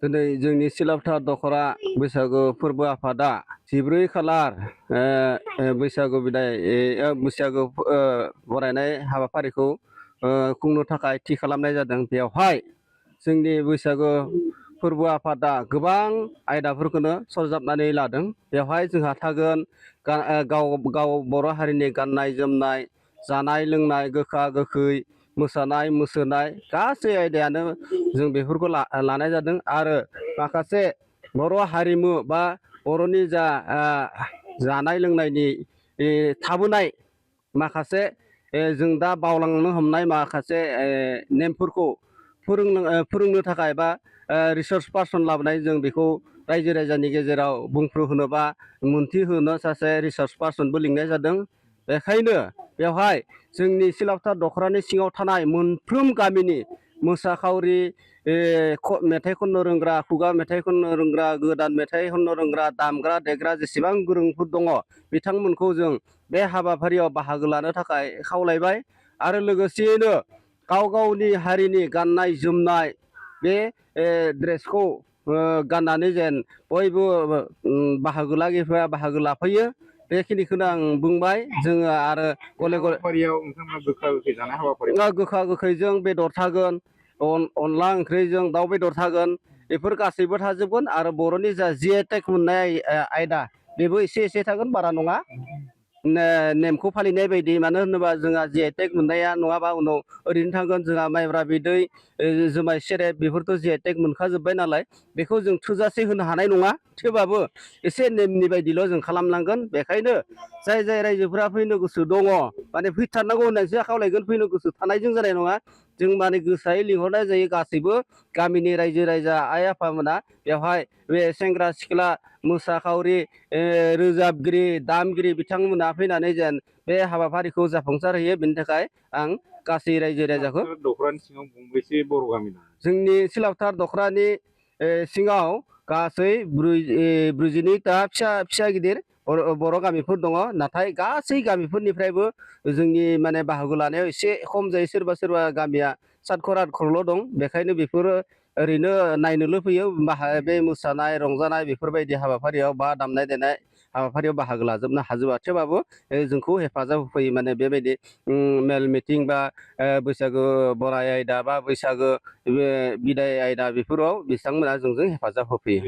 दिनै जोंनि सिलापथार दखरा बैसागु फोरबो आफादा 14 खालार बैसागु बिदाय बैसागु बरायनाय हाबाफारिखौ खुंनो थाखाय थि खालामनाय जादों। बेवहाय जोंनि बैसागु फोरबो आफादा गोबां आयदाफोरखौनो सरजाबनानै लादों। बेवहाय जोंहा थागोन गाव बर' हारिनि गाननाय जोमनाय, जानाय लोंनाय, गोखा गोखै, मोसानाय मुसुरनाय गासै आयदायानो जों बेफोरखौ लानाय जादों। आरो माखासे बर' हारिमु बा बर'नि जा जानाय लोंनायनि थाबोनाय माखासे जों दा बावलांनो हमनाय माखासे नेमफोरखौ फोरोंनो थाखाय बा रिसार्च पार्सन लाबोनाय जों बेखौ रायजो राजानि गेजेराव बुंफ्रुहोनो बा मोनथिहोनो सासे रिसार्च पार्सनबो लिंनाय जादों। बेखायनो बेवहाय जोंनि सिलापथार दखरानि सिङाव थानाय मोनफ्रोम गामिनि मोसाखावरि, मेथाइ खननो रोंग्रा, खुगा मेथाइ खननो रोंग्रा, गोदान मेथाइ खननो रोंग्रा, दामग्रा देग्रा जेसेबां गोरोंफोर दङ बिथांमोनखौ जों बे हाबाफारियाव बाहागो लानो थाखाय खावलायबाय। आरो लोगोसेयैनो गाव गावनि हारिनि गाननाय जोमनाय बे ड्रेसखौ गाननानै जेन बयबो बाहागो लागिरिफोरा बाहागो लाफैयो। बेखिनिखौनो आं बुंबाय। जोङो आरो गले गले गोखा गोखैजों बेदर थागोन, अनला ओंख्रिजों दाउ बेदर थागोन, बेफोर गासैबो थाजोबगोन। आरो बर'नि जा GI मोननाय आयदा बेबो एसे एसे थागोन, बारा नङा। नेमखौ फालिनाय बायदि, मानो होनोबा जोंहा GI मोननाया नङाबा उनाव ओरैनो थागोन। जोंहा माइब्रा बिदै, जुमाय सेरेब बेफोरथ' GI मोनखाजोब्बाय नालाय बेखौ जों थोजासे होनो हानाय नङा। थेवबाबो एसे नेमनि बायदिल' जों खालामनांगोन। बेखायनो जाय रायजोफोरा फैनो गोसो दङ, माने फैथारनांगौ होननानैसो खावलायगोन, फैनो गोसो थानायजों जानाय नङा। जों माने गोसोयै लिंहरनाय जायो। गासैबो गामिनि रायजो राजा आइ आफामोना बेवहाय बे सेंग्रा सिख्ला, मोसाखावरि, रोजाबगिरि, दामगिरि बिथांमोना फैनानै जेन बे हाबाफारिखौ जाफुंसार होयो। बेनि थाखाय आं गासै रायजो राजाखौ दखरानि सिङाव गंबेसे बर' गामि दं? जोंनि सिलापथार दखरानि सिङाव गासै 42ता फिसा गिदिर बर' गामिफोर दङ। नाथाय गासै गामिफोरनिफ्रायबो जोंनि माने बाहागो लानायाव एसे खम जायो। सोरबा सोरबा गामिया 7 खर 8 खरल' दं। बेखायनो बेफोरो ओरैनो नायनोल' फैयो। बे मोसानाय रंजानाय बेफोरबायदि हाबाफारियाव बा दामनाय देनाय हाबाफारियाव बाहागो लाजोबनो हाजोबा। थेवबाबो जोंखौ हेफाजाब होफैयो। माने बेबायदि मेल मिटिं बा बैसागु बराय आयदा बा बैसागो बिदाय आयदा बेफोराव बिथांमोना जोंजों हेफाजाब होफैयो।